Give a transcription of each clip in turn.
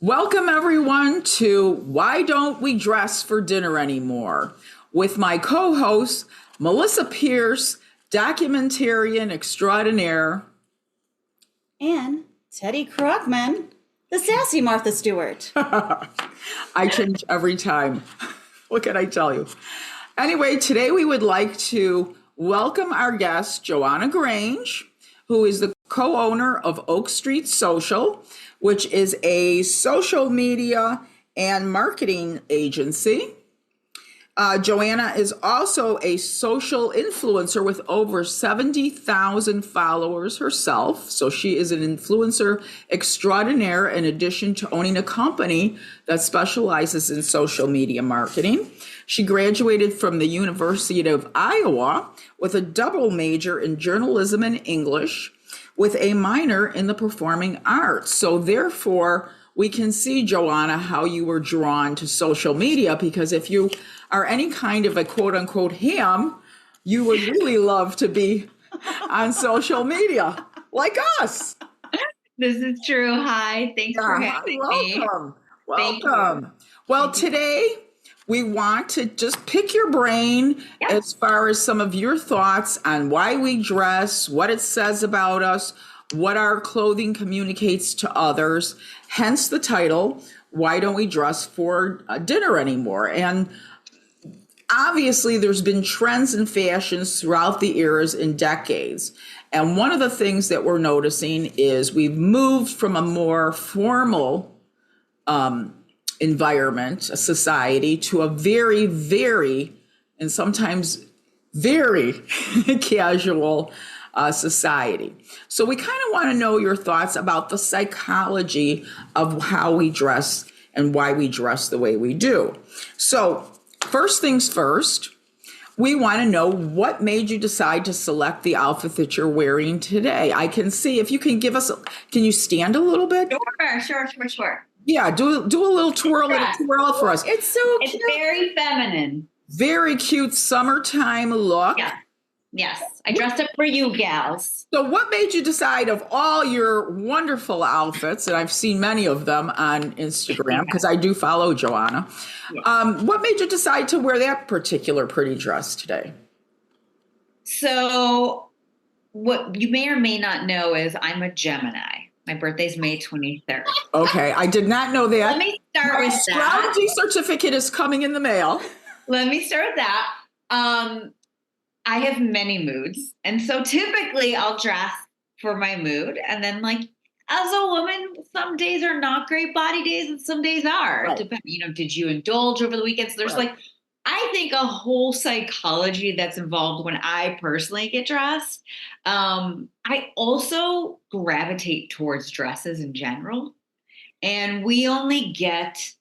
Welcome, everyone, to Why Don't We Dress for Dinner Anymore? With my co host, Melissa Pierce, documentarian extraordinaire. And Teddy Krugman, the sassy Martha Stewart. I change every time. What can I tell you? Anyway, today we would like to welcome our guest, Johanna Grange, who is the co-owner of Oak Street Social, which is a social media and marketing agency. Johanna is also a social influencer with over 70,000 followers herself. So she is an influencer extraordinaire in addition to owning a company that specializes in social media marketing. She graduated from the University of Iowa with a double major in journalism and English with a minor in the performing arts. So therefore, we can see, Johanna, how you were drawn to social media, because if you are any kind of a quote unquote ham, you would really love to be on social media like us. This is true. Hi, thanks for having me. Welcome. Well, today we want to just pick your brain as far as some of your thoughts on why we dress, what it says about us, what our clothing communicates to others, hence the title, Why Don't We Dress for Dinner Anymore? And obviously, there's been trends and fashions throughout the eras and decades. And one of the things that we're noticing is we've moved from a more formal environment, a society, to a very, very, and sometimes very casual society. So we kind of want to know your thoughts about the psychology of how we dress and why we dress the way we do. So first things first, we want to know what made you decide to select the outfit that you're wearing today. I can see if you can give us, can you stand a little bit? Sure. Yeah, do a little twirl for us. It's so cute. It's very feminine. Very cute summertime look. Yeah. Yes. I dressed up for you gals. So what made you decide, of all your wonderful outfits, and I've seen many of them on Instagram because I do follow Johanna, what made you decide to wear that particular pretty dress today? So what you may or may not know is I'm a Gemini. My birthday's May 23rd. Okay, I did not know that. Let me start with that. My astrology certificate is coming in the mail. Let me start with that. I have many moods. And so typically I'll dress for my mood. And then, like, as a woman, some days are not great body days and some days are. Right. Did you indulge over the weekend? So there's I think a whole psychology that's involved when I personally get dressed. I also gravitate towards dresses in general. And we only get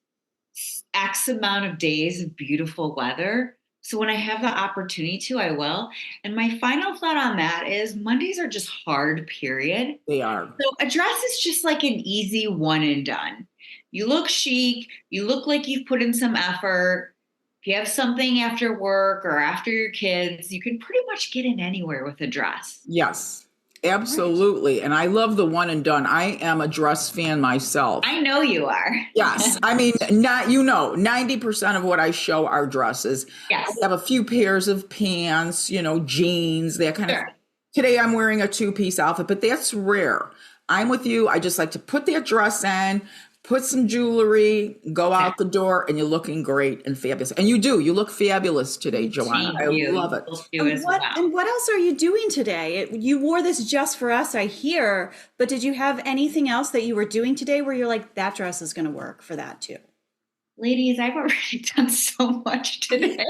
X amount of days of beautiful weather. So when I have the opportunity to, I will. And my final thought on that is Mondays are just hard, period. They are. So a dress is just like an easy one and done. You look chic. You look like you've put in some effort. If you have something after work or after your kids, you can pretty much get in anywhere with a dress. Yes, absolutely. Right. And I love the one and done. I am a dress fan myself. I know you are. Yes. I mean, 90% of what I show are dresses. Yes. I have a few pairs of pants, jeans, that kind of thing. Today I'm wearing a two-piece outfit, but that's rare. I'm with you. I just like to put that dress on, put some jewelry, go out the door, and you're looking great and fabulous. And you do. You look fabulous today, Johanna. I love it. And what else are you doing today? You wore this just for us, I hear, but did you have anything else that you were doing today where you're like, that dress is going to work for that too? Ladies, I've already done so much today.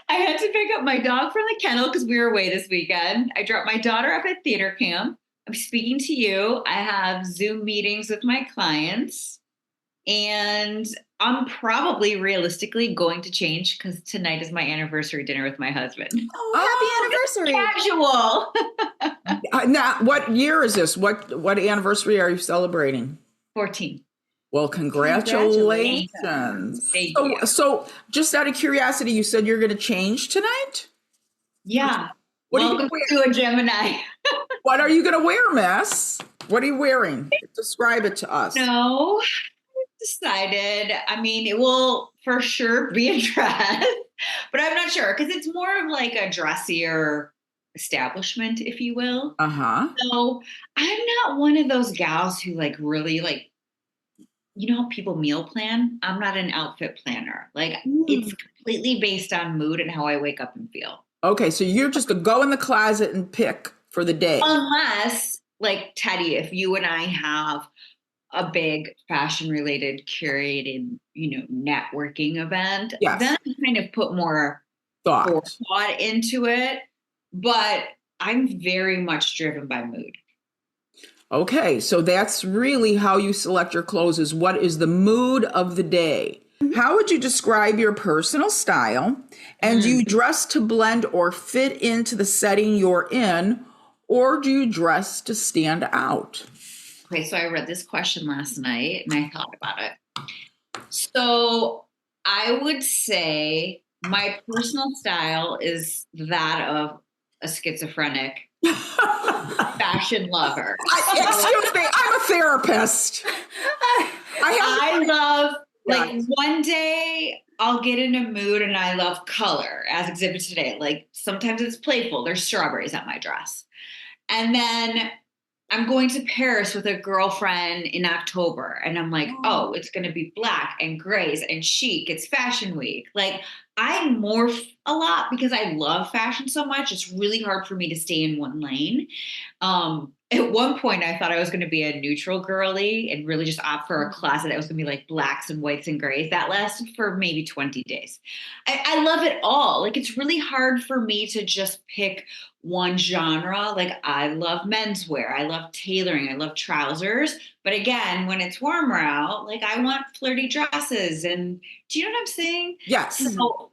I had to pick up my dog from the kennel because we were away this weekend. I dropped my daughter up at theater camp. I'm speaking to you. I have Zoom meetings with my clients, and I'm probably realistically going to change because tonight is my anniversary dinner with my husband. Oh, happy anniversary. Casual. Now, what year is this? What anniversary are you celebrating? 14. Well, congratulations. Thank you. So just out of curiosity, you said you're going to change tonight? Yeah. Welcome to a Gemini. What are you going to wear, miss? What are you wearing? Describe it to us. No, decided. I mean, it will for sure be a dress, but I'm not sure because it's more of like a dressier establishment, if you will. Uh-huh. So I'm not one of those gals who like really like, you know how people meal plan? I'm not an outfit planner. Like it's Mm. completely based on mood and how I wake up and feel. Okay, so you're just to go in the closet and pick for the day. Unless, like Teddy, if you and I have a big fashion related curated, networking event, Yes. then I kind of put more Thought. forethought into it. But I'm very much driven by mood. Okay, so that's really how you select your clothes is what is the mood of the day. Mhm. How would you describe your personal style? And do Mm. you dress to blend or fit into the setting you're in, or do you dress to stand out? Okay, so I read this question last night and I thought about it. So I would say my personal style is that of a schizophrenic fashion lover. So Excuse me, I'm a therapist. I love, like, Yes. one day I'll get in a mood and I love color, as exhibited today. Like, sometimes it's playful. There's strawberries on my dress. And then I'm going to Paris with a girlfriend in October. And I'm like, oh, it's going to be black and grays and chic. It's fashion week. Like, I morph a lot because I love fashion so much. It's really hard for me to stay in one lane. At one point, I thought I was going to be a neutral girly and really just opt for a closet that was going to be like blacks and whites and grays. That lasted for maybe 20 days. I love it all. Like, it's really hard for me to just pick one genre. Like, I love menswear, I love tailoring, I love trousers. But again, when it's warmer out, like, I want flirty dresses. And do you know what I'm saying? Yes. So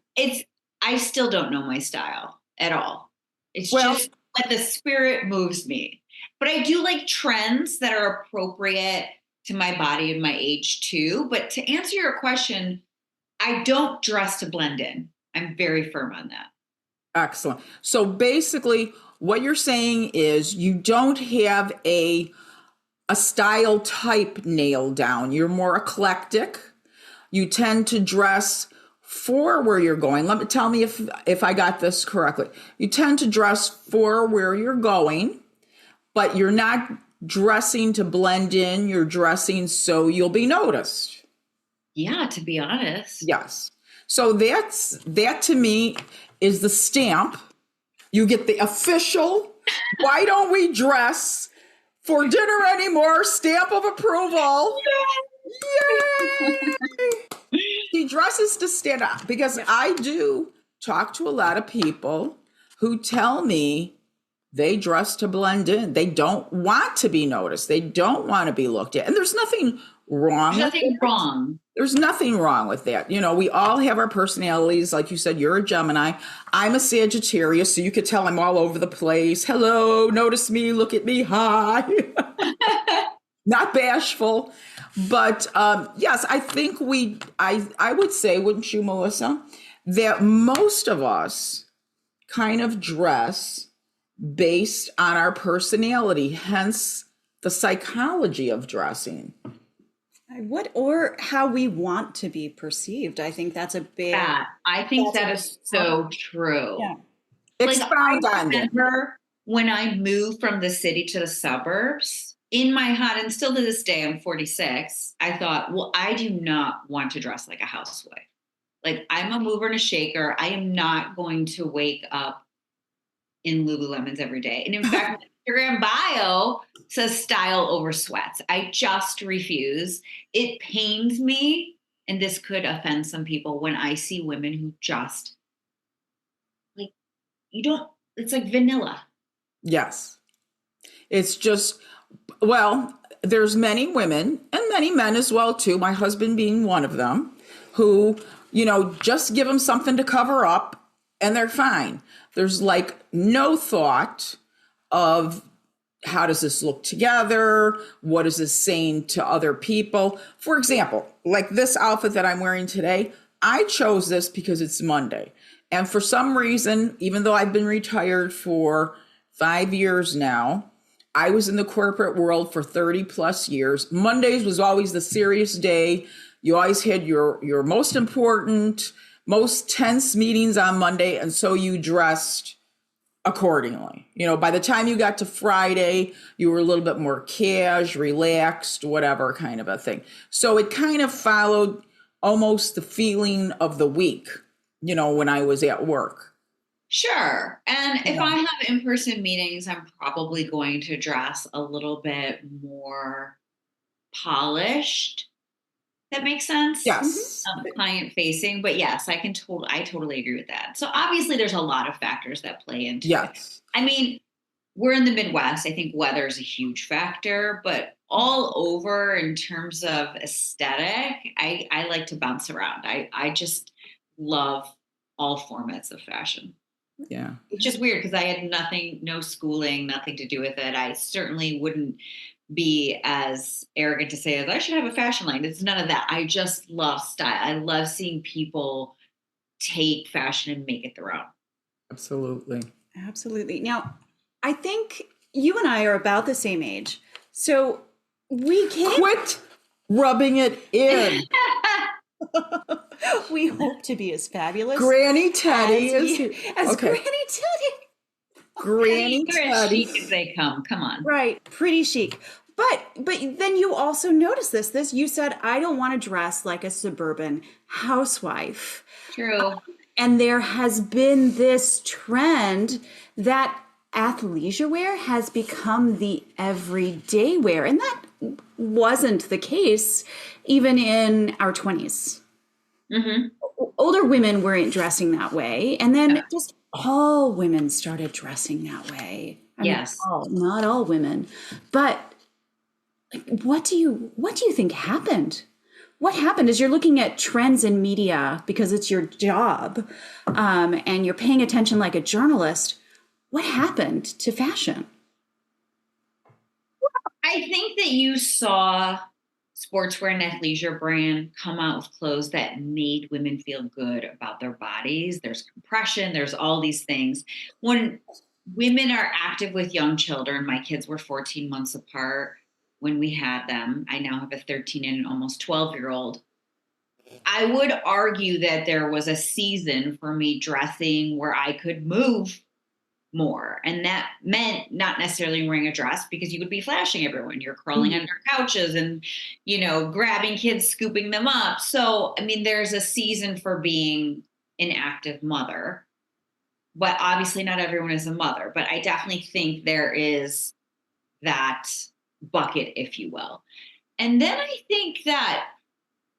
I still don't know my style at all. It's Well, just that the spirit moves me. But I do like trends that are appropriate to my body and my age too. But to answer your question, I don't dress to blend in. I'm very firm on that. excellent. So basically, what you're saying is you don't have a style type nailed down. You're more eclectic. You tend to dress for where you're going. Tell me if I got this correctly. You tend to dress for where you're going, but you're not dressing to blend in. You're dressing so you'll be noticed. Yeah, to be honest. Yes. So that to me is the stamp. You get the official, why don't we dress for dinner anymore? Stamp of approval. Yay! He dresses to stand out because I do talk to a lot of people who tell me they dress to blend in. They don't want to be noticed. They don't want to be looked at. And there's nothing wrong There's with nothing that. wrong. There's nothing wrong with that. We all have our personalities. Like you said, you're a Gemini. I'm a Sagittarius, so you could tell I'm all over the place. Hello, notice me, look at me, hi. Not bashful. But yes, I think I would say, wouldn't you, Melissa, that most of us kind of dress based on our personality, hence the psychology of dressing. I would, or how we want to be perceived. I think that's a big. Yeah, I think That's that a is so true. Yeah. Like, Expound I on that. remember when I moved from the city to the suburbs, in my head, and still to this day, I'm 46, I thought, well, I do not want to dress like a housewife. Like, I'm a mover and a shaker. I am not going to wake up in Lululemons every day. And in fact, my Instagram bio says style over sweats. I just refuse. It pains me, and this could offend some people, when I see women who just, like, you don't, it's like vanilla. Yes. It's just, well, there's many women and many men as well too, my husband being one of them, who, just give them something to cover up and they're fine. There's like no thought of how does this look together? What is this saying to other people? For example, like this outfit that I'm wearing today, I chose this because it's Monday. And for some reason, even though I've been retired for 5 years now, I was in the corporate world for 30 plus years. Mondays was always the serious day. You always had your most important, most tense meetings on Monday. And so you dressed accordingly. By the time you got to Friday, you were a little bit more cash, relaxed, whatever kind of a thing. So it kind of followed almost the feeling of the week, when I was at work. Sure. And if I have in-person meetings, I'm probably going to dress a little bit more polished. That makes sense? Yes. Client facing. But yes, I totally agree with that. So obviously there's a lot of factors that play into it. Yes. I mean, we're in the Midwest. I think weather is a huge factor, but all over in terms of aesthetic, I like to bounce around. I just love all formats of fashion. Yeah. It's just weird because I had no schooling, nothing to do with it. I certainly wouldn't be as arrogant to say as I should have a fashion line. It's none of that. I just love style. I love seeing people take fashion and make it their own. Absolutely. Absolutely. Now, I think you and I are about the same age. So we can Quit rubbing it in. We hope to be as fabulous. Granny Teddy as okay. Granny Teddy. Granny They're as Teddy. chic as they come. Come on. Right. Pretty chic. But then you also notice this. You said, I don't want to dress like a suburban housewife. True. And there has been this trend that athleisure wear has become the everyday wear. And that wasn't the case even in our 20s. Mm-hmm. Older women weren't dressing that way. And then just all women started dressing that way. I mean, Yes. not all women. But what do you think happened? What happened is you're looking at trends in media because it's your job, and you're paying attention like a journalist. What happened to fashion? I think that you saw sportswear and athleisure brand come out with clothes that made women feel good about their bodies. There's compression, there's all these things. When women are active with young children, my kids were 14 months apart when we had them. I now have a 13 and an almost 12-year-old. I would argue that there was a season for me dressing where I could move more. And that meant not necessarily wearing a dress because you would be flashing everyone. You're crawling under couches and, grabbing kids, scooping them up. So, I mean, there's a season for being an active mother, but obviously not everyone is a mother. But I definitely think there is that bucket, if you will. And then I think that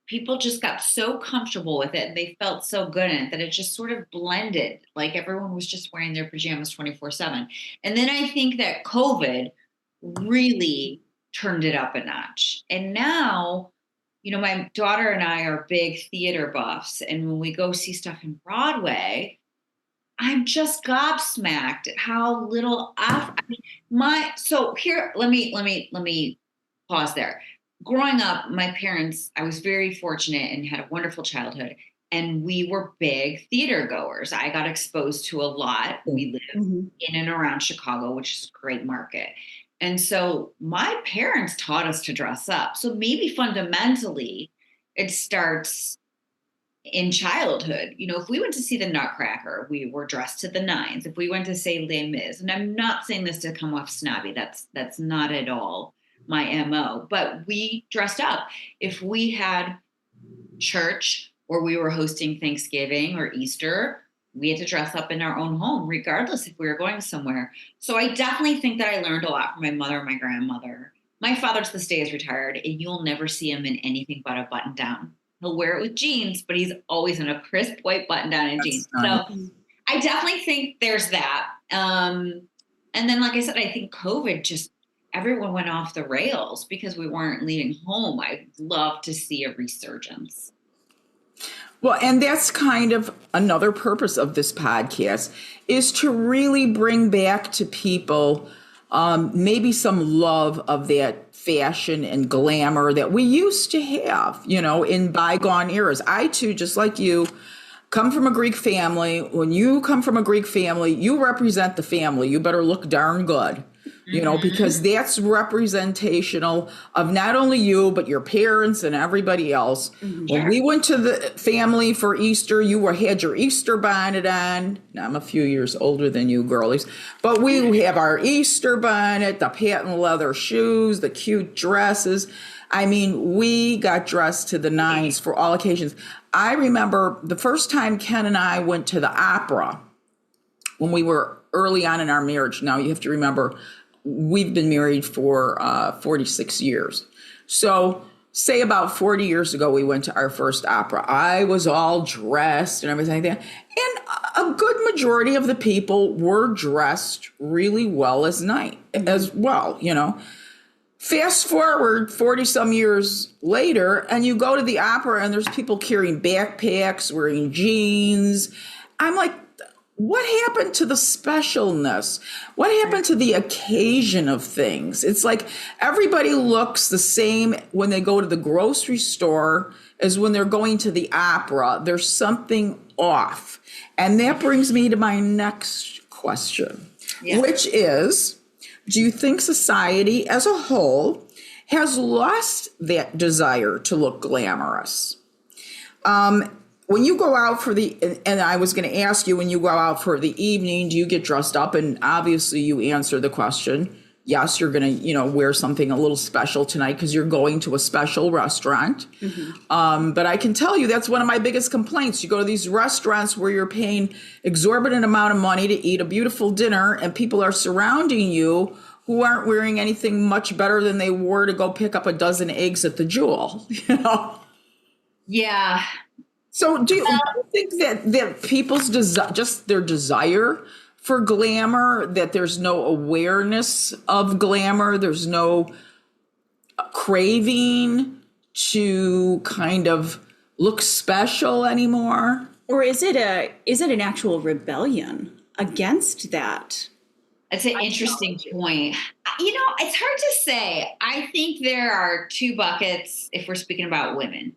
people just got so comfortable with it and they felt so good in it that it just sort of blended. Like everyone was just wearing their pajamas 24/7. And then I think that COVID really turned it up a notch. And now, my daughter and I are big theater buffs. And when we go see stuff in Broadway, I'm just gobsmacked at how little so here, let me pause there. Growing up, my parents, I was very fortunate and had a wonderful childhood. And we were big theater goers. I got exposed to a lot. We live in and around Chicago, which is a great market. And so my parents taught us to dress up. So maybe fundamentally, it starts in childhood. If we went to see the Nutcracker, we were dressed to the nines. If we went to say Les Mis, and I'm not saying this to come off snobby, that's not at all my MO, but we dressed up. If we had church or we were hosting Thanksgiving or Easter, we had to dress up in our own home, regardless if we were going somewhere. So I definitely think that I learned a lot from my mother and my grandmother. My father to this day is retired, and you'll never see him in anything but a button down. He'll wear it with jeans, but he's always in a crisp white button down and jeans. Nice. So I definitely think there's that. And then, like I said, I think COVID everyone went off the rails because we weren't leaving home. I'd love to see a resurgence. Well, and that's kind of another purpose of this podcast is to really bring back to people maybe some love of that fashion and glamour that we used to have, in bygone eras. I too, just like you, come from a Greek family. When you come from a Greek family, you represent the family. You better look darn good. because that's representational of not only you, but your parents and everybody else. When we went to the family for Easter, had your Easter bonnet on. Now, I'm a few years older than you girlies, but we have our Easter bonnet, the patent leather shoes, the cute dresses. I mean, we got dressed to the nines for all occasions. I remember the first time Ken and I went to the opera when we were early on in our marriage. Now, you have to remember, we've been married for 46 years. So say about 40 years ago, we went to our first opera. I was all dressed and everything like that. And a good majority of the people were dressed really well as well. Fast forward 40 some years later, and you go to the opera and there's people carrying backpacks, wearing jeans. I'm like, what happened to the specialness? What happened to the occasion of things? It's like everybody looks the same when they go to the grocery store as when they're going to the opera. There's something off. And that brings me to my next question, which is, do you think society as a whole has lost that desire to look glamorous? When you go out and I was going to ask you, when you go out for the evening, do you get dressed up? And obviously you answer the question. Yes, you're going to, wear something a little special tonight because you're going to a special restaurant. But I can tell you that's one of my biggest complaints. You go to these restaurants where you're paying exorbitant amount of money to eat a beautiful dinner and people are surrounding you who aren't wearing anything much better than they wore to go pick up a dozen eggs at the Jewel, Yeah. So do you think that people's their desire for glamour, that there's no awareness of glamour, there's no craving to kind of look special anymore? Or is it an actual rebellion against that? That's an interesting point. It's hard to say. I think there are two buckets if we're speaking about women.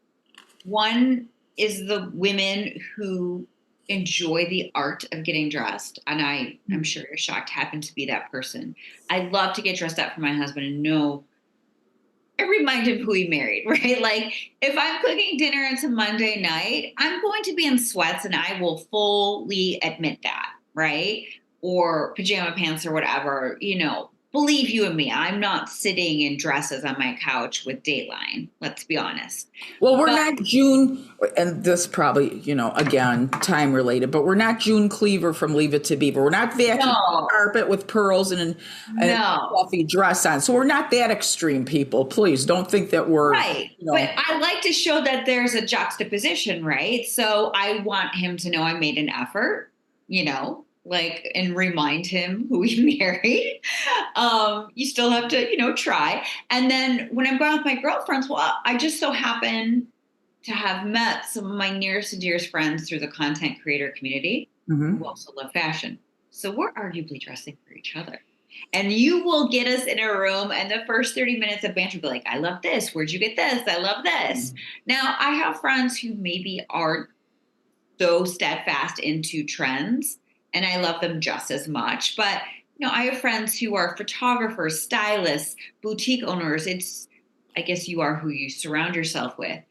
One is the women who enjoy the art of getting dressed. And I'm sure you're shocked, happen to be that person. I love to get dressed up for my husband and know, I remind him who he married, right? Like if I'm cooking dinner and it's a Monday night, I'm going to be in sweats and I will fully admit that, right? Or pajama pants or whatever, believe you and me, I'm not sitting in dresses on my couch with Dateline. Let's be honest. Well, we're not June, and this probably, again, time related, but we're not June Cleaver from Leave It to Beaver. We're not vacuuming the carpet with pearls and a fluffy dress on. So we're not that extreme, people. Please don't think that we're right. But I like to show that there's a juxtaposition, right? So I want him to know I made an effort, and remind him who he married. You still have to, try. And then when I'm going with my girlfriends, well, I just so happen to have met some of my nearest and dearest friends through the content creator community who also love fashion. So we're arguably dressing for each other. And you will get us in a room and the first 30 minutes of banter will be like, I love this. Where'd you get this? I love this. Now, I have friends who maybe aren't so steadfast into trends, and I love them just as much. But, I have friends who are photographers, stylists, boutique owners. I guess you are who you surround yourself with.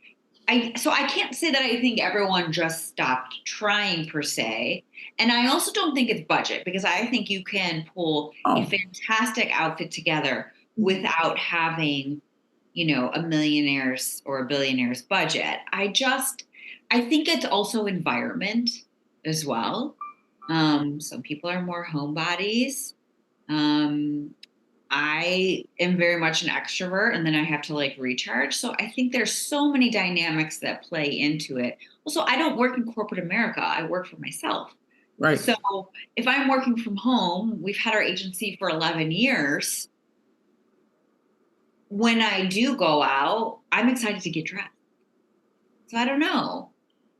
So I can't say that I think everyone just stopped trying per se. And I also don't think it's budget, because I think you can pull a fantastic outfit together without having, a millionaire's or a billionaire's budget. I think it's also environment as well. Some people are more homebodies. I am very much an extrovert, and then I have to recharge. So I think there's so many dynamics that play into it. Also, I don't work in corporate America. I work for myself. Right. So if I'm working from home, we've had our agency for 11 years. When I do go out, I'm excited to get dressed. So I don't know.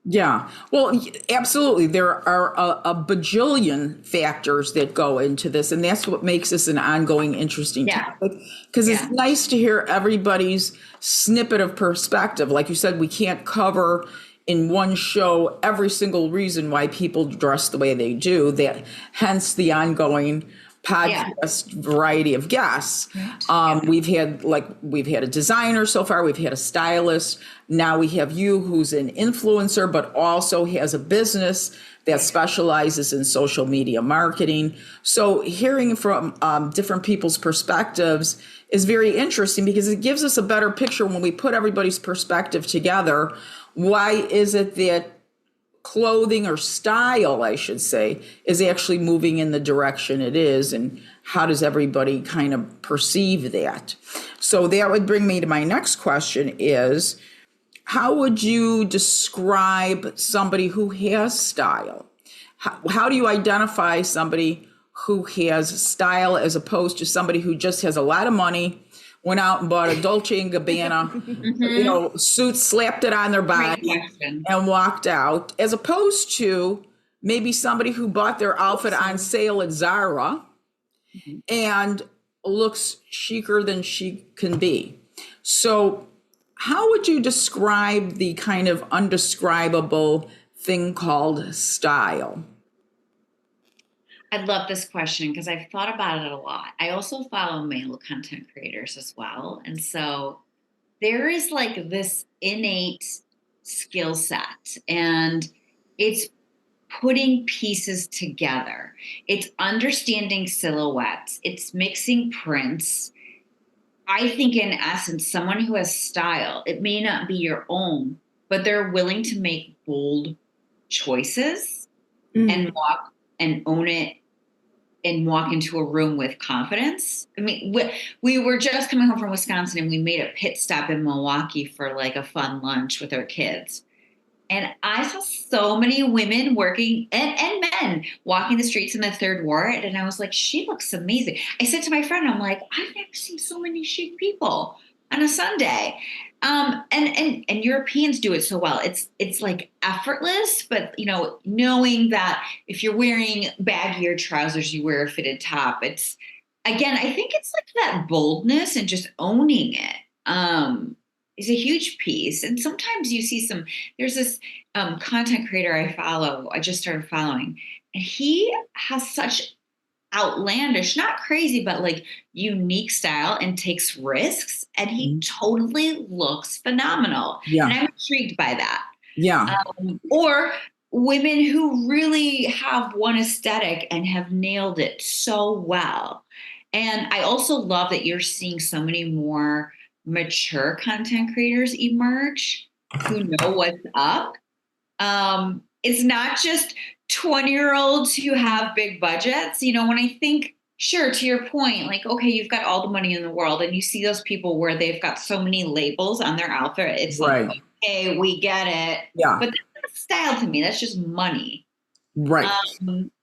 Yeah, well, absolutely. There are a bajillion factors that go into this, and that's what makes this an ongoing, interesting topic, because it's nice to hear everybody's snippet of perspective. Like you said, we can't cover in one show every single reason why people dress the way they do, hence the ongoing podcast variety of guests. We've had a designer so far, we've had a stylist. Now we have you, who's an influencer, but also has a business that specializes in social media marketing. So hearing from different people's perspectives is very interesting because it gives us a better picture when we put everybody's perspective together. Why is it that clothing or style, I should say, is actually moving in the direction it is, and how does everybody kind of perceive that? So that would bring me to my next question is, how would you describe somebody who has style? How do you identify somebody who has style as opposed to somebody who just has a lot of money, went out and bought a Dolce & Gabbana, suit, slapped it on their body and walked out, as opposed to maybe somebody who bought their outfit on sale at Zara and looks chicer than she can be? So how would you describe the kind of undescribable thing called style? I love this question because I've thought about it a lot. I also follow male content creators as well. And so there is like this innate skill set, and it's putting pieces together. It's understanding silhouettes. It's mixing prints. I think in essence, someone who has style, it may not be your own, but they're willing to make bold choices and walk and own it and walk into a room with confidence. I mean, we were just coming home from Wisconsin and we made a pit stop in Milwaukee for like a fun lunch with our kids. And I saw so many women working and men walking the streets in the third ward. And I was like, she looks amazing. I said to my friend, I'm like, I've never seen so many chic people on a Sunday. And Europeans do it so well. It's like effortless, but knowing that if you're wearing baggier trousers, you wear a fitted top. It's, again, I think it's like that boldness and just owning it. Is a huge piece. And sometimes you see there's this content creator I just started following, and he has such outlandish, not crazy, but like unique style and takes risks, and he totally looks phenomenal. Yeah. And I'm intrigued by that. Yeah. Or women who really have one aesthetic and have nailed it so well. And I also love that you're seeing so many more mature content creators emerge who know what's up. It's not just 20-year-olds who have big budgets. When I think, sure, to your point, like, okay, you've got all the money in the world and you see those people where they've got so many labels on their outfit. It's right. Like, okay, we get it. Yeah. But that's not style to me. That's just money. Right.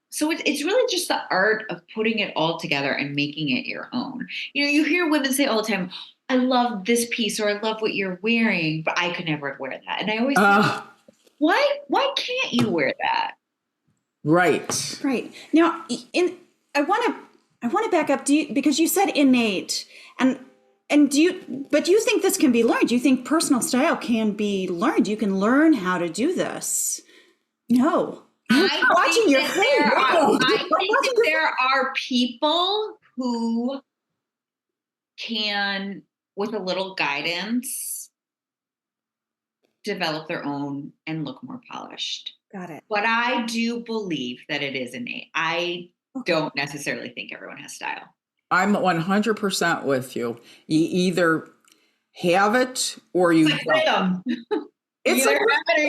So it's really just the art of putting it all together and making it your own. You hear women say all the time, I love this piece, or I love what you're wearing, but I could never wear that. And I always think, why can't you wear that? Right. Right. Now, I want to back up. Because you said innate, and do you think this can be learned? Do you think personal style can be learned? You can learn how to do this? No. I think that there are people who can, with a little guidance, develop their own and look more polished. Got it. But I do believe that it is innate. I don't necessarily think everyone has style. I'm 100% with you. You either have it or you don't. It's either have it or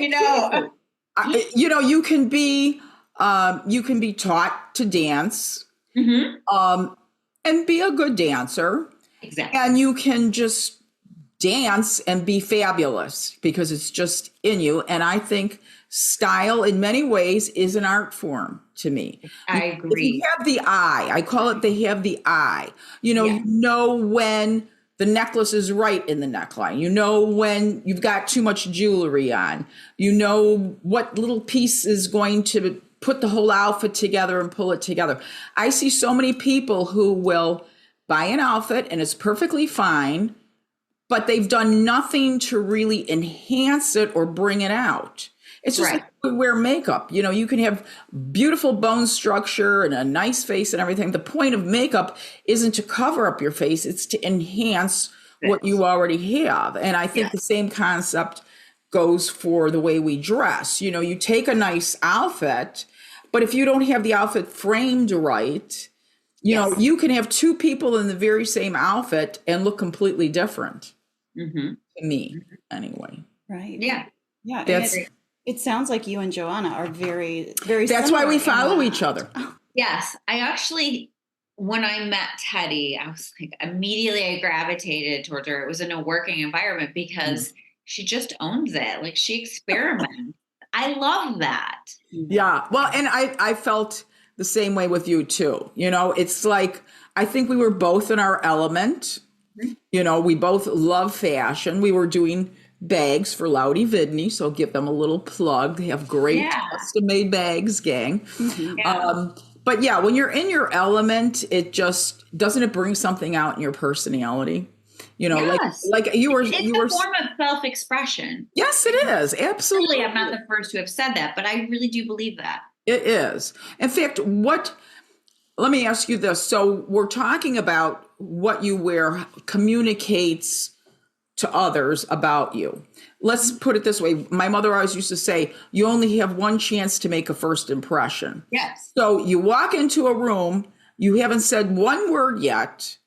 you don't. You can be taught to dance, and be a good dancer. Exactly. And you can just dance and be fabulous because it's just in you. And I think style in many ways is an art form to me. I agree. You have the eye. I call it, they have the eye. You know when the necklace is right in the neckline. You know when you've got too much jewelry on. You know what little piece is going to put the whole outfit together and pull it together. I see so many people who will buy an outfit and it's perfectly fine, but they've done nothing to really enhance it or bring it out. It's just like we wear makeup. You know, you can have beautiful bone structure and a nice face and everything. The point of makeup isn't to cover up your face, it's to enhance what you already have. And I think the same concept goes for the way we dress. You know, you take a nice outfit, but if you don't have the outfit framed right, you know, you can have two people in the very same outfit and look completely different. To me, anyway. Right. Yeah. Yeah. That's it sounds like you and Johanna are very, very That's similar why we in follow that. each other. Yes. I actually, when I met Teddy, I was like, immediately I gravitated towards her. It was in a working environment because she just owns it. Like she experiments. I love that. Yeah. Well, and I felt the same way with you too. You know, it's like, I think we were both in our element. You know, we both love fashion. We were doing bags for Loudy Vidney, so give them a little plug. They have great custom made bags, gang. But yeah, when you're in your element, it just doesn't it bring something out in your personality? You know, like you were. It's a form of self-expression. Yes, it is. Absolutely. Really, I'm not the first to have said that, but I really do believe that. It is. In fact, let me ask you this. So we're talking about what you wear communicates to others about you. Let's put it this way. My mother always used to say, you only have one chance to make a first impression. Yes. So you walk into a room, you haven't said one word yet,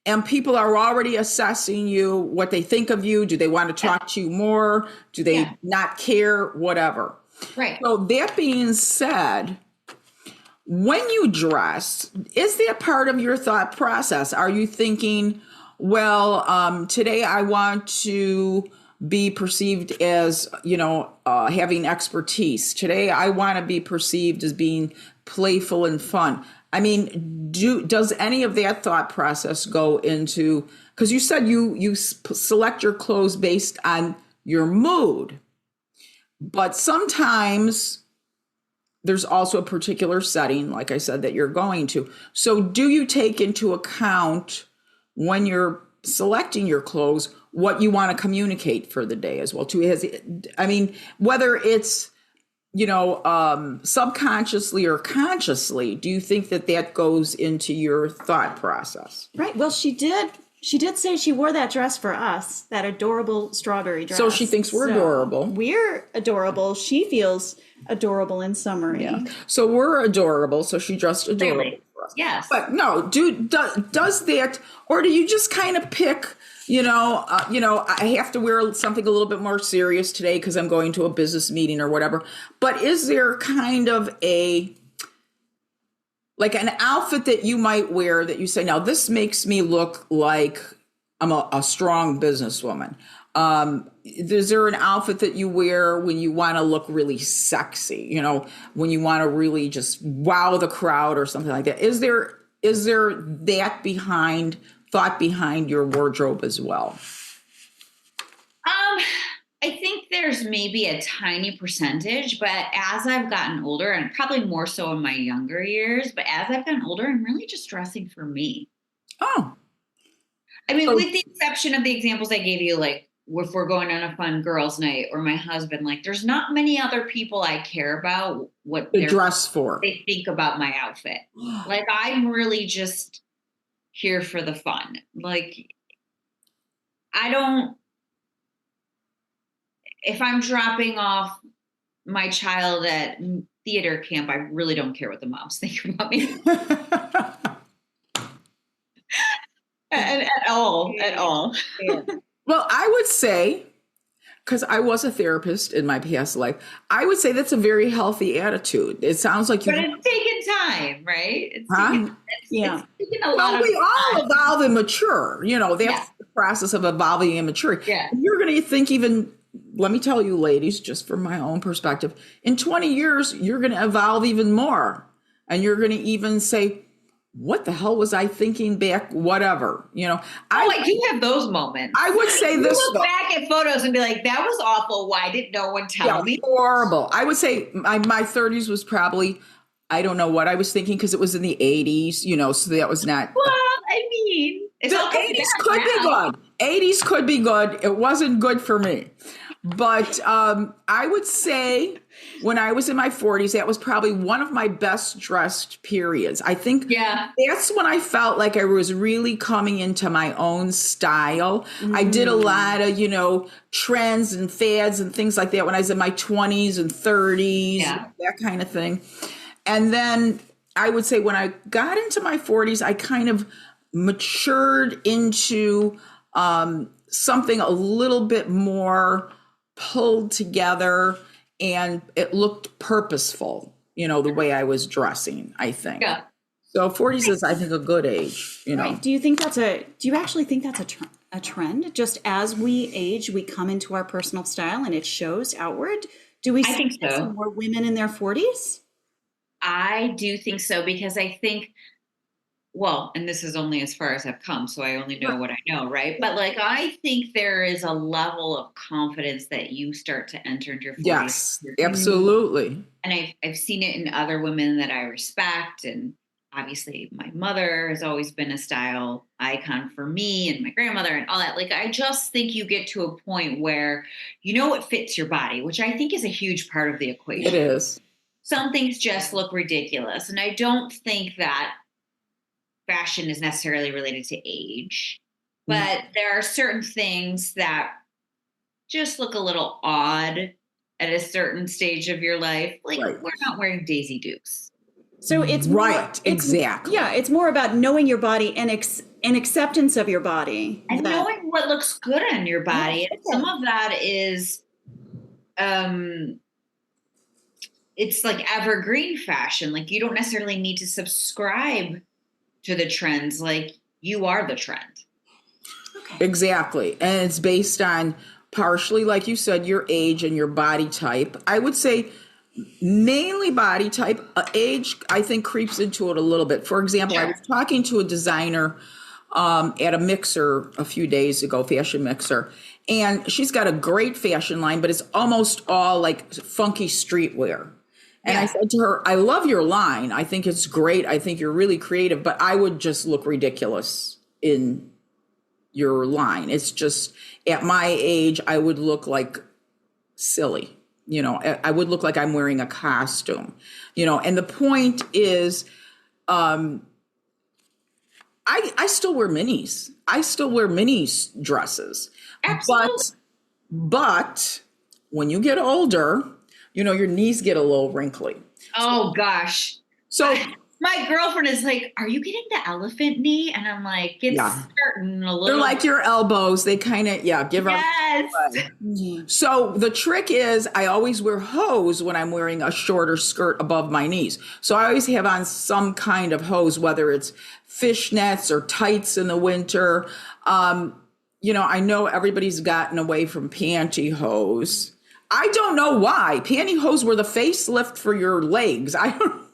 and people are already assessing you, what they think of you. Do they want to talk to you more? Do they not care? Whatever. Right. So that being said, when you dress, is that part of your thought process? Are you thinking, well, today I want to be perceived as, having expertise. Today I want to be perceived as being playful and fun. I mean, does any of that thought process go into, because you said you select your clothes based on your mood, but sometimes there's also a particular setting, like I said, that you're going to. So do you take into account when you're selecting your clothes what you want to communicate for the day as well too? Whether it's subconsciously or consciously, do you think that goes into your thought process? Right. Well, she did say she wore that dress for us, that adorable strawberry dress. So she thinks we're adorable. We're adorable. She feels adorable in summary. Yeah. So we're adorable. So she dressed adorable. Really? Yes. But no, does that, or do you just kind of pick, I have to wear something a little bit more serious today because I'm going to a business meeting or whatever. But is there kind of an outfit that you might wear that you say, now this makes me look like I'm a strong businesswoman? Is there an outfit that you wear when you want to look really sexy, when you want to really just wow the crowd or something like that? Is there that thought behind your wardrobe as well? I think there's maybe a tiny percentage, but as I've gotten older, and probably more so in my younger years, but as I've gotten older, I'm really just dressing for me. Oh. I mean, with the exception of the examples I gave you, like if we're going on a fun girls' night or my husband, like there's not many other people I care about what they dress for. They think about my outfit. Like I'm really just here for the fun. Like if I'm dropping off my child at theater camp, I really don't care what the moms think about me. At all. Yeah. Well, I would say, because I was a therapist in my past life, I would say that's a very healthy attitude. It sounds like you. But it's taken time, right? It's taken a lot well, we all time. evolve and mature. That's the process of evolving and maturing. Yeah. You're going to think even, let me tell you, ladies, just from my own perspective, in 20 years, you're going to evolve even more. And you're going to even say, what the hell was I thinking back? Whatever, I do have those moments. I would say you this. Look back at photos and be like, that was awful. Why didn't no one tell me? Horrible. I would say my 30s was probably, I don't know what I was thinking because it was in the 80s, so that was not. Well, I mean, it's the 80s could be good. 80s could be good. It wasn't good for me. But I would say when I was in my 40s, that was probably one of my best dressed periods. I think Yeah. that's when I felt like I was really coming into my own style. I did a lot of, trends and fads and things like that when I was in my 20s and 30s, Yeah. that kind of thing. And then I would say when I got into my 40s, I kind of matured into something a little bit more pulled together, and it looked purposeful, the way I was dressing, I think. Yeah. So 40s is, I think, a good age, Right. Do you actually think that's a trend? Just as we age, we come into our personal style and it shows outward. Do we I think see so. some more women in their 40s? I do think so, because I think, well, and this is only as far as I've come, so I only know what I know, right? But like, I think there is a level of confidence that you start to enter into your 40s. Yes, absolutely. And I've seen it in other women that I respect. And obviously my mother has always been a style icon for me, and my grandmother and all that. Like, I just think you get to a point where it fits your body, which I think is a huge part of the equation. It is. Some things just look ridiculous. And I don't think that fashion is necessarily related to age, but there are certain things that just look a little odd at a certain stage of your life. Like, we're not wearing Daisy Dukes. So it's exactly. Yeah, it's more about knowing your body and acceptance of your body. And knowing what looks good on your body. And some of that is it's like evergreen fashion. Like, you don't necessarily need to subscribe to the trends. Like, you are the trend. Okay. Exactly. And it's based on partially, like you said, your age and your body type. I would say mainly body type. Age, I think, creeps into it a little bit. For example, I was talking to a designer at a mixer a few days ago, fashion mixer, and she's got a great fashion line, but it's almost all like funky streetwear. And I said to her, I love your line. I think it's great. I think you're really creative, but I would just look ridiculous in your line. It's just, at my age, I would look like silly. I would look like I'm wearing a costume, and the point is, I still wear minis. I still wear minis dresses. Absolutely. But when you get older, your knees get a little wrinkly. Oh, gosh. So my girlfriend is like, are you getting the elephant knee? And I'm like, it's starting a little. They're like your elbows. They kind of, give up. Yes. So the trick is, I always wear hose when I'm wearing a shorter skirt above my knees. So I always have on some kind of hose, whether it's fishnets or tights in the winter. I know everybody's gotten away from pantyhose. I don't know why. Pantyhose were the facelift for your legs. I don't.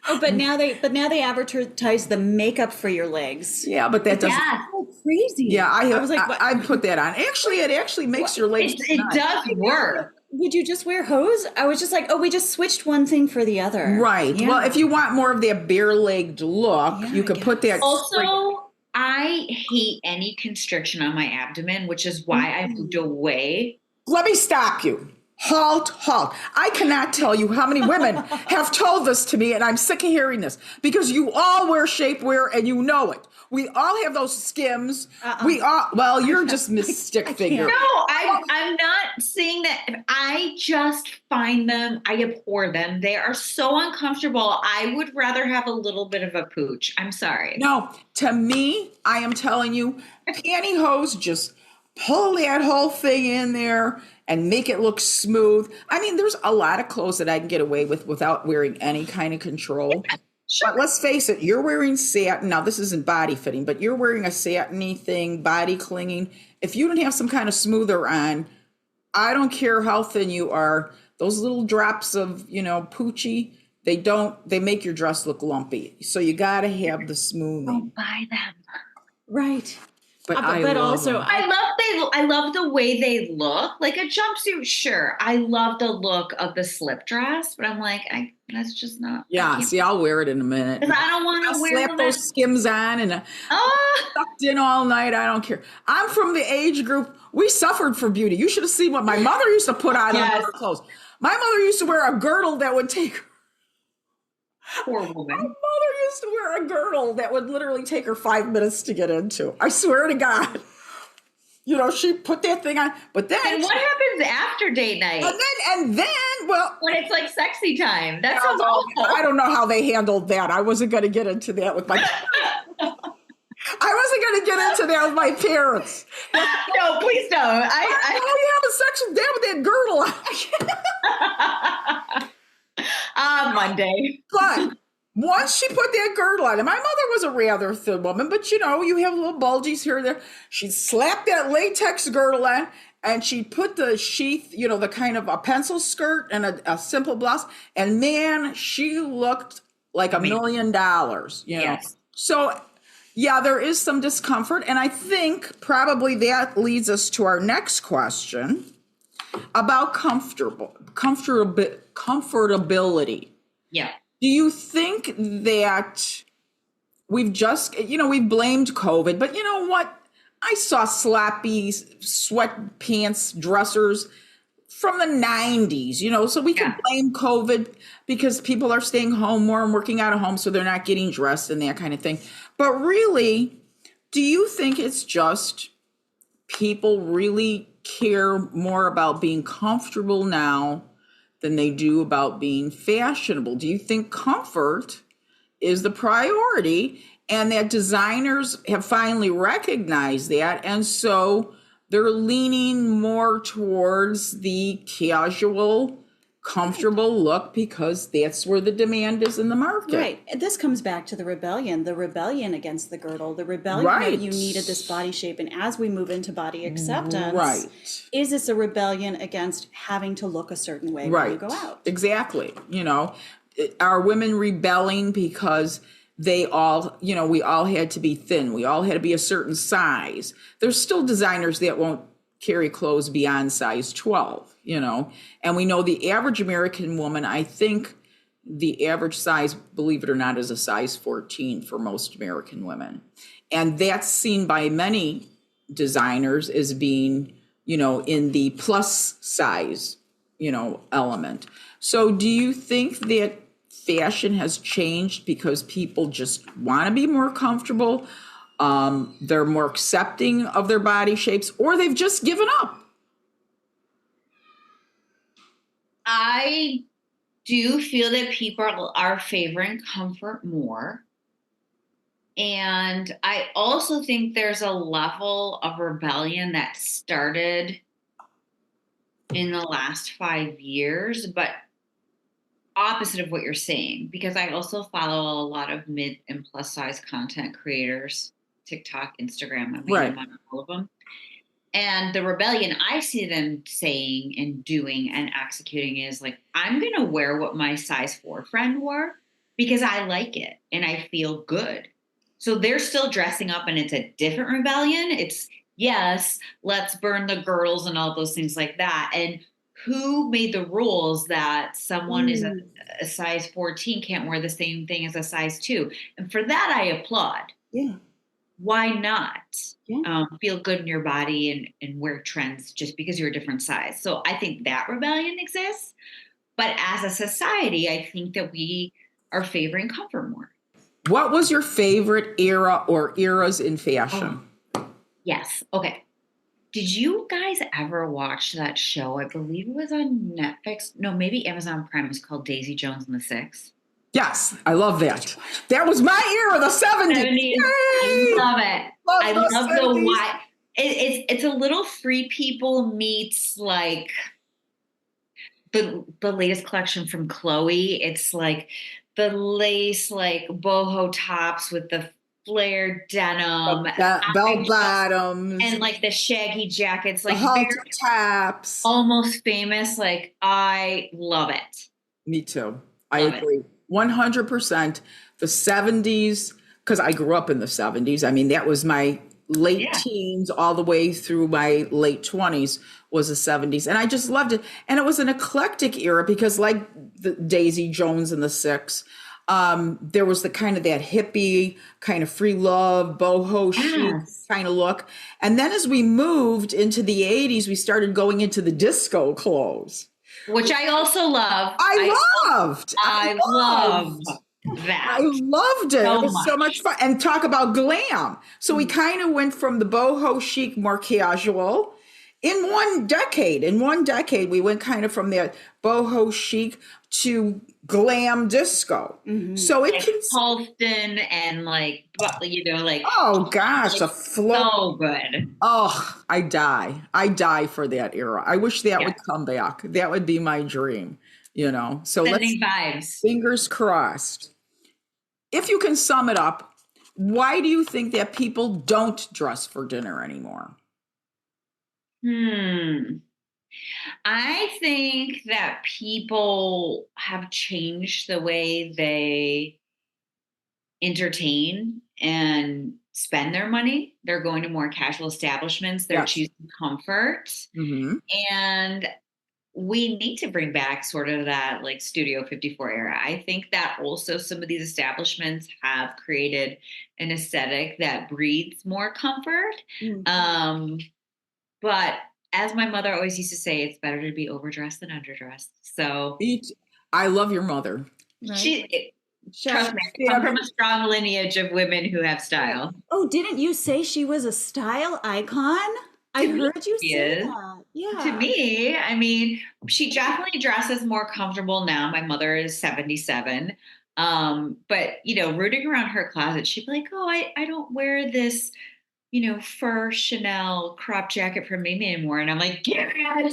Oh, but now they advertise the makeup for your legs. Yeah, but that doesn't. Yeah. So crazy. Yeah, I was like, I put that on. Actually, it actually makes your legs. It does work. Would you just wear hose? I was just like, oh, we just switched one thing for the other. Right. Yeah. Well, if you want more of that bare-legged look, you could put that. Also, I hate any constriction on my abdomen, which is why I moved away. Let me stop you. Halt. I cannot tell you how many women have told this to me, and I'm sick of hearing this, because you all wear shapewear and you know it. We all have those skims. We all, well, you're just Miss Stick Figure. No, I'm not saying that. I just find them, I abhor them. They are so uncomfortable. I would rather have a little bit of a pooch. I'm sorry. No, to me, I am telling you, pantyhose, just pull that whole thing in there and make it look smooth. I mean, there's a lot of clothes that I can get away with without wearing any kind of control. Yeah, sure. But let's face it, you're wearing satin. Now, this isn't body fitting, but you're wearing a satiny thing, body clinging. If you don't have some kind of smoother on, I don't care how thin you are, those little drops of, poochie, they make your dress look lumpy. So you got to have the smoothing. Don't buy them. Right. But I love the way they look. Like a jumpsuit, sure. I love the look of the slip dress, but I'm like, that's just not. Yeah, see, I'll wear it in a minute. Because I don't want to wear slap those skims on and tucked in all night. I don't care. I'm from the age group we suffered for beauty. You should have seen what my mother used to put on Yes. her clothes. My mother used to wear a girdle that would take her. Poor My woman. mother used to wear a girdle that would literally take her 5 minutes to get into. I swear to God. You know, she put that thing on, but then And what happens after date night? and then, well, When it's like sexy time. That I sounds awful. don't know how they handled that. I wasn't going to get into that with my. I wasn't going to get into that with my parents. No, please don't. Oh, you have a sexual dad with that girdle on. Monday. But once she put that girdle on, and my mother was a rather thin woman, but you know, you have little bulges here and there. She slapped that latex girdle on, and she put the sheath, you know, the kind of a pencil skirt and a simple blouse. And man, she looked like $1 million, you know. Yes. So yeah, there is some discomfort. And I think probably that leads us to our next question about comfortability. Yeah. Do you think that we've just, you know, we've blamed COVID, but you know what? I saw sloppy sweatpants dressers from the 90s, you know, so we can blame COVID because people are staying home more and working out of home, so they're not getting dressed and that kind of thing. But really, do you think it's just people really care more about being comfortable now than they do about being fashionable? Do you think comfort is the priority and that designers have finally recognized that, and so they're leaning more towards the casual, comfortable look because that's where the demand is in the market? Right. And this comes back to the rebellion against the girdle, the rebellion Right. that you needed this body shape. And as we move into body acceptance, Right. is this a rebellion against having to look a certain way when Right. you go out? Exactly. You know, are women rebelling because they all, you know, we all had to be thin. We all had to be a certain size. There's still designers that won't carry clothes beyond size 12, you know, and we know the average American woman, I think the average size, believe it or not, is a size 14 for most American women. And that's seen by many designers as being, you know, in the plus size, you know, element. So do you think that fashion has changed because people just want to be more comfortable? They're more accepting of their body shapes, or they've just given up? I do feel that people are favoring comfort more. And I also think there's a level of rebellion that started in the last 5 years, but opposite of what you're saying, because I also follow a lot of mid and plus size content creators, TikTok, Instagram, I mean, Right. I'm on all of them. And the rebellion I see them saying and doing and executing is like, I'm going to wear what my size 4 friend wore because I like it and I feel good. So they're still dressing up, and it's a different rebellion. It's, yes, let's burn the girdles and all those things like that. And who made the rules that someone is a size 14 can't wear the same thing as a size 2? And for that, I applaud. Yeah. Why not Yeah. feel good in your body and wear trends just because you're a different size? So I think that rebellion exists. But as a society, I think that we are favoring comfort more. What was your favorite era or eras in fashion? Yes. Okay. Did you guys ever watch that show? I believe it was on Netflix. No, maybe Amazon Prime. It's called Daisy Jones and the Six. Yes, I love that. That was my era, the 70s. 70s. Yay! I love it. I Love love the the 70s. why. It's a little Free People meets like the latest collection from Chloe. It's like the lace, like boho tops with the flared denim, Bell bottoms, and like the shaggy jackets, the like halter very tops. almost famous. Like I love it. Me too. I Love it. agree. 100%. The 70s, because I grew up in the 70s. I mean, that was my late Yeah. teens all the way through my late 20s was the 70s. And I just loved it. And it was an eclectic era because like the Daisy Jones and the Six, There was the kind of that hippie kind of free love, boho chic Yes. kind of look. And then as we moved into the 80s, we started going into the disco clothes. Which I also love. I loved. I love that I loved it. so It was so much fun. And talk about glam. So we kind of went from the boho chic, more casual. In one decade, we went kind of from that boho chic to glam disco. So it like can. Halston and like Oh gosh, a flow. so good. Oh, I die for that era. I wish that would come back. That would be my dream. So Sending vibes. fingers crossed. If you can sum it up, why do you think that people don't dress for dinner anymore? I think that people have changed the way they entertain and spend their money. They're going to more casual establishments. They're Yes. choosing comfort. And we need to bring back sort of that like Studio 54 era. I think that also some of these establishments have created an aesthetic that breeds more comfort. But as my mother always used to say, it's better to be overdressed than underdressed. So I love your mother. trust me, I come from a strong lineage of women who have style. Oh, didn't you say she was a style icon? I heard you she say is. that. Yeah. To me, I mean, she definitely dresses more comfortable now. My mother is 77. But rooting around her closet, she'd be like, oh, I don't wear this, fur Chanel crop jacket from Mimi anymore. And I'm like, yes.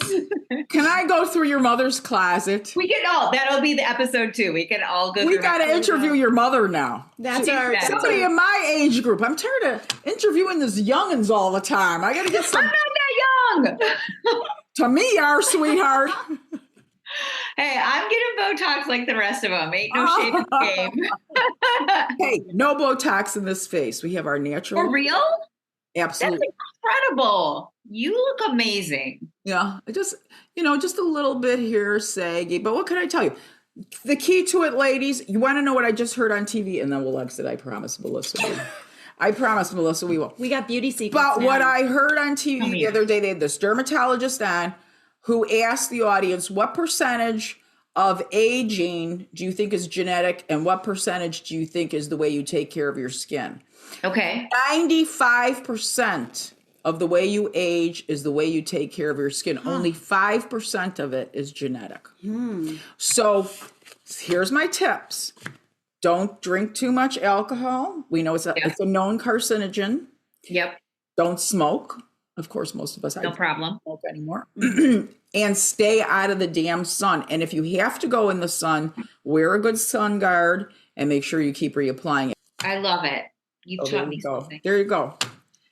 Can I go through your mother's closet? We can that'll be the episode 2. We can all go We through. got to interview your mother now. That's Somebody in my age group. I'm tired of interviewing these youngins all the time. I got to get some. I'm not that young. To me, you are, sweetheart. Hey, I'm getting Botox like the rest of them. Ain't no shade in the game. Hey, no Botox in this face. We have our natural. For real? Absolutely. That's incredible. You look amazing. Yeah, just a little bit here, saggy. But what can I tell you? The key to it, ladies, you want to know what I just heard on TV, and then we'll exit. I promise, Melissa. I promise, Melissa, we will. We got beauty secrets. But now. what I heard on TV the other day, they had this dermatologist on who asked the audience, what percentage of aging do you think is genetic, and what percentage do you think is the way you take care of your skin? Okay. 95% of the way you age is the way you take care of your skin. Only 5% of it is genetic. So here's my tips. Don't drink too much alcohol. We know it's a known carcinogen. Yep. Don't smoke. Of course, most of us No problem. don't smoke anymore. And stay out of the damn sun. And if you have to go in the sun, wear a good sun guard and make sure you keep reapplying it. I love it. You So taught me something. There you go.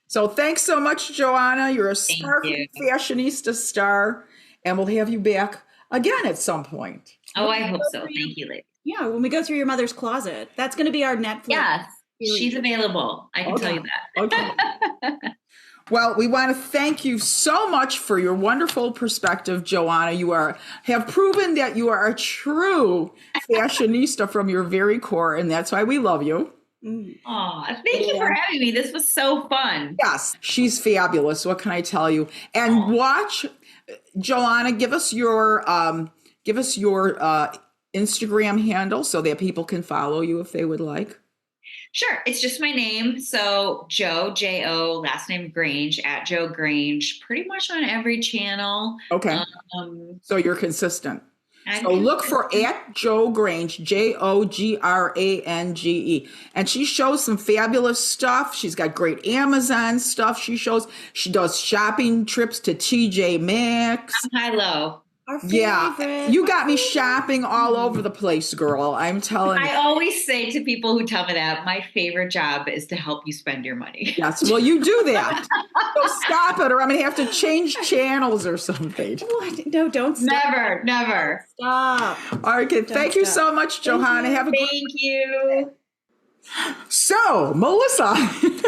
So thanks so much, Johanna. You're a sparkling fashionista star, and we'll have you back again at some point. Oh, I hope so. Thank you, lady. Yeah, when we go through your mother's closet, that's going to be our Netflix. Yes, she's available. I can tell you that. Okay. Well, we want to thank you so much for your wonderful perspective, Johanna. You have proven that you are a true fashionista from your very core, and that's why we love you. Oh, thank you for having me. This was so fun. Yes, she's fabulous. What can I tell you? And watch, Johanna, give us your Instagram handle so that people can follow you if they would like. Sure. It's just my name. So Joe, J-O, last name Grange, at Joe Grange, pretty much on every channel. Okay. So you're consistent. So I'm look for at Joe Grange, Jogrange. And she shows some fabulous stuff. She's got great Amazon stuff. She does shopping trips to TJ Maxx. high-low. Our favorite. Yeah, you got me shopping all over the place, girl. I'm telling you. I always say to people who tell me that my favorite job is to help you spend your money. Yes, well, you do that. So stop it, or I'm going to have to change channels or something. What? No, don't stop. Never. Stop. All right, kid. Thank you so much, Johanna. Have a great. Thank you. So, Melissa.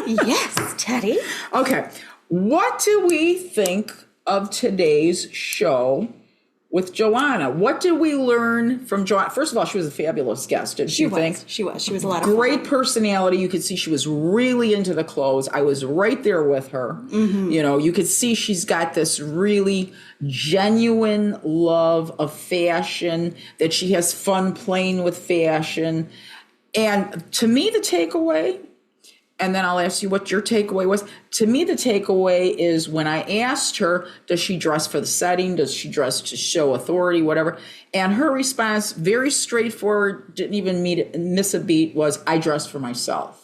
Yes, Teddy. Okay, what do we think of today's show with Johanna. What did we learn from Johanna? First of all, she was a fabulous guest, didn't you think? She was a lot of fun. Great personality. You could see she was really into the clothes. I was right there with her. You know, you could see she's got this really genuine love of fashion, that she has fun playing with fashion. And to me, the takeaway, and then I'll ask you what your takeaway was. To me, the takeaway is when I asked her, does she dress for the setting? Does she dress to show authority, whatever? And her response, very straightforward, didn't even miss a beat, was, I dress for myself.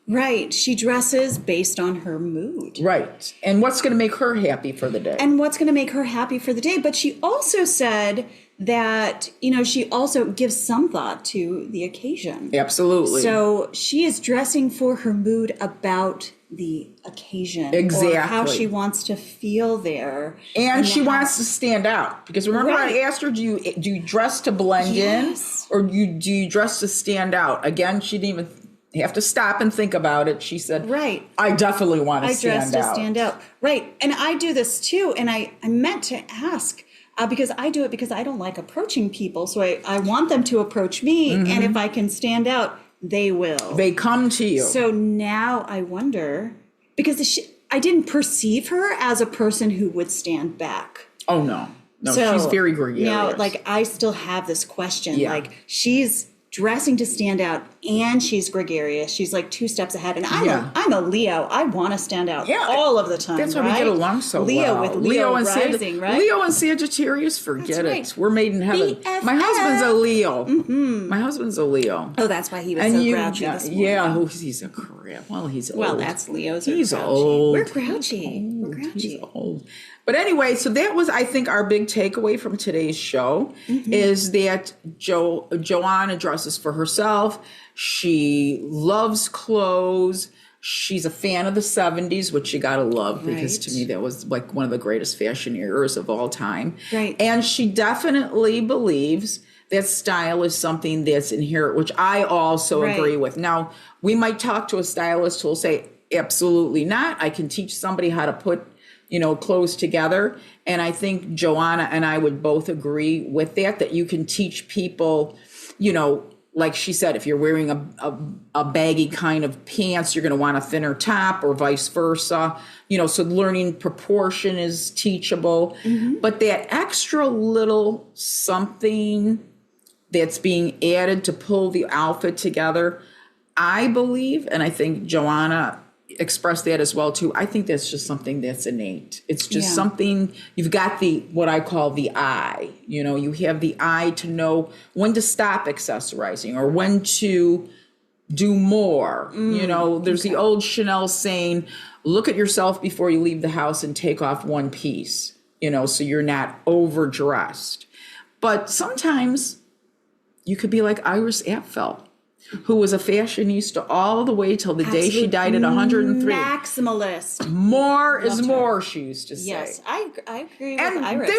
Right. She dresses based on her mood. Right. And what's going to make her happy for the day? And what's going to make her happy for the day. But she also said that, you know, she also gives some thought to the occasion. Absolutely. So she is dressing for her mood about the occasion. Exactly. Or how she wants to feel there. And she wants to stand out. Because remember, I asked her, do you dress to blend in? Or do you dress to stand out? Again, she didn't even have to stop and think about it. She said, right, I definitely want to stand out. I dress to stand out. Right. And I do this too. And I meant to ask, because I do it because I don't like approaching people. So I want them to approach me. And if I can stand out, they will. They come to you. So now I wonder, because I didn't perceive her as a person who would stand back. Oh, no. No, So she's very gregarious. now, like, I still have this question. Yeah. Like, she's dressing to stand out and she's gregarious. She's like 2 steps ahead. And I'm a Leo. I want to stand out all of the time. That's why we get along so Leo well. with Leo and rising, right? Leo and Sagittarius, forget That's right. it. We're made in heaven. BFF. My husband's a Leo. My husband's a Leo. Oh, that's why he was so grouchy this morning. Yeah, he's a crap. Well, he's old. Well, that's Leo's. He's grouchy. old. We're grouchy. We're grouchy. He's old. But anyway, so that was, I think, our big takeaway from today's show is that Johanna dresses for herself. She loves clothes. She's a fan of the 70s, which you got to love, because to me that was like one of the greatest fashion eras of all time. Right. And she definitely believes that style is something that's inherent, which I also agree with. Now, we might talk to a stylist who will say, absolutely not. I can teach somebody how to put clothes together. And I think Johanna and I would both agree with that you can teach people, like she said, if you're wearing a baggy kind of pants, you're going to want a thinner top, or vice versa. So learning proportion is teachable. But that extra little something that's being added to pull the outfit together, I believe, and I think Johanna express that as well too. I think that's just something that's innate. It's just something, you've got what I call the eye. You have the eye to know when to stop accessorizing or when to do more. There's the old Chanel saying, look at yourself before you leave the house and take off one piece, so you're not overdressed. But sometimes you could be like Iris Apfel, who was a fashionista all the way till the day she died at 103. Maximalist. More is more, she used to say. Yes, I agree with and Iris.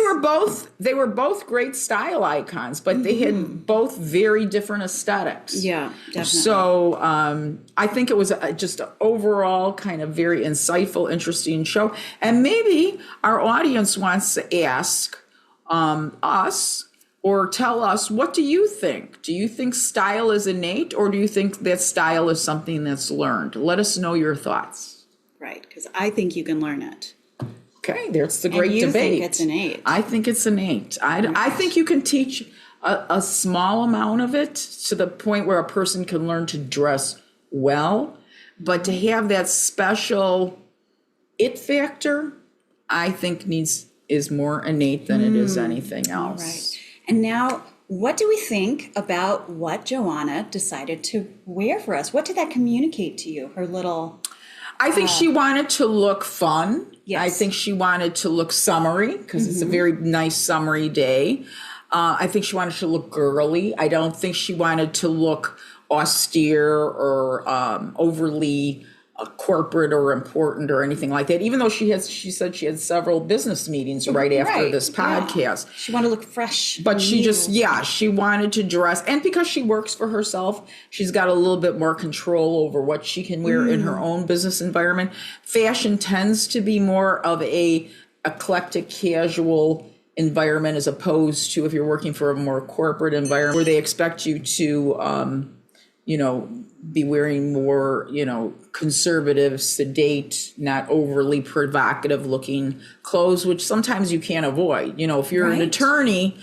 they were both great style icons, but they had both very different aesthetics. Yeah, definitely. So I think it was just an overall kind of very insightful, interesting show. And maybe our audience wants to ask us, or tell us, what do you think? Do you think style is innate, or do you think that style is something that's learned? Let us know your thoughts. Right, because I think you can learn it. Okay, there's the great and you debate. Think it's innate. I think it's innate. I think you can teach a small amount of it to the point where a person can learn to dress well, but to have that special it factor, I think is more innate than it is anything else. Right. And now, what do we think about what Johanna decided to wear for us? What did that communicate to you? Her little... I think she wanted to look fun. Yes. I think she wanted to look summery, because it's a very nice summery day. I think she wanted to look girly. I don't think she wanted to look austere or overly corporate or important or anything like that, even though she said she had several business meetings right after this podcast. Yeah. She wanted to look fresh. But she she wanted to dress. And because she works for herself, she's got a little bit more control over what she can wear in her own business environment. Fashion tends to be more of a eclectic, casual environment as opposed to if you're working for a more corporate environment where they expect you to, be wearing more, conservative, sedate, not overly provocative looking clothes, which sometimes you can't avoid. If you're an attorney,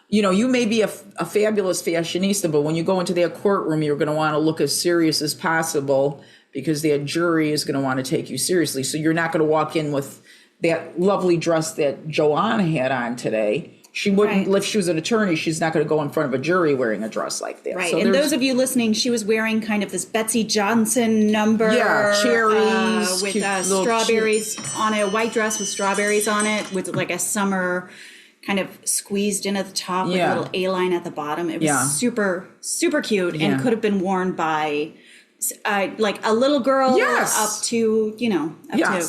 you may be a fabulous fashionista, but when you go into that courtroom, you're going to want to look as serious as possible because that jury is going to want to take you seriously. So you're not going to walk in with that lovely dress that Johanna had on today. She wouldn't, if she was an attorney, she's not going to go in front of a jury wearing a dress like that. Right. So and those of you listening, she was wearing kind of this Betsy Johnson number. Yeah, cherries. With strawberries on a white dress with strawberries on it with like a summer kind of squeezed in at the top with a little A-line at the bottom. It was super, super cute and could have been worn by like a little girl up to, to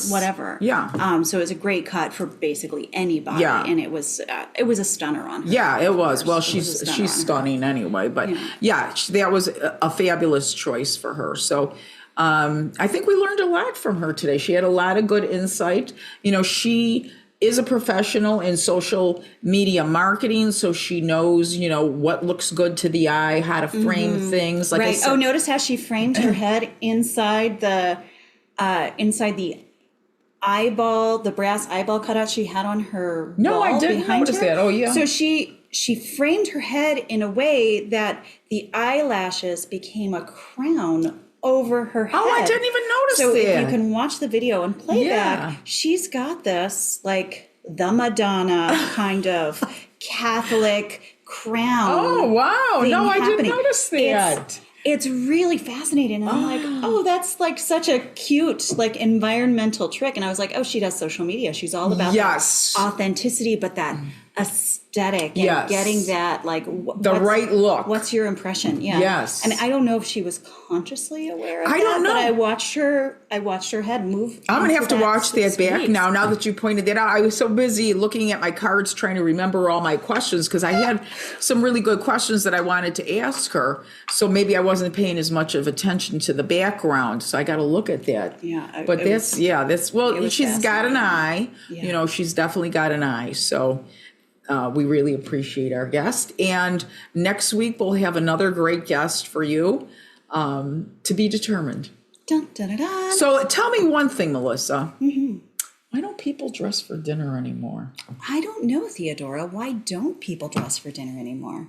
whatever. Yeah. So it was a great cut for basically anybody. Yeah. And it was a stunner on her. Yeah, it was. Well, she's stunning anyway. But that was a fabulous choice for her. So I think we learned a lot from her today. She had a lot of good insight. She is a professional in social media marketing, so she knows, what looks good to the eye, how to frame things. Like I said, notice how she framed her head inside the eyeball, the brass eyeball cutout she had on her wall. I didn't notice that. Oh, yeah. So she framed her head in a way that the eyelashes became a crown over her head. Oh, I didn't even notice so that. If you can watch the video and play back, she's got this like the Madonna kind of Catholic crown. Oh, wow. No, I happening. didn't notice that. It's really fascinating. And I'm like, that's like such a cute, like environmental trick. And I was like, she does social media. She's all about that authenticity, but that aesthetic and getting that like the right look. What's your impression? Yeah. Yes. And I don't know if she was consciously aware of I don't know. But I watched her head move. I'm going to have to watch that back now that you pointed that out. I was so busy looking at my cards trying to remember all my questions because I had some really good questions that I wanted to ask her. So maybe I wasn't paying as much of attention to the background. So I got to look at that. Yeah. But she's got an eye. Yeah. She's definitely got an eye. So we really appreciate our guest. And next week, we'll have another great guest for you to be determined. Dun, dun, dun, dun. So tell me one thing, Melissa. Mm-hmm. Why don't people dress for dinner anymore? I don't know, Theodora. Why don't people dress for dinner anymore?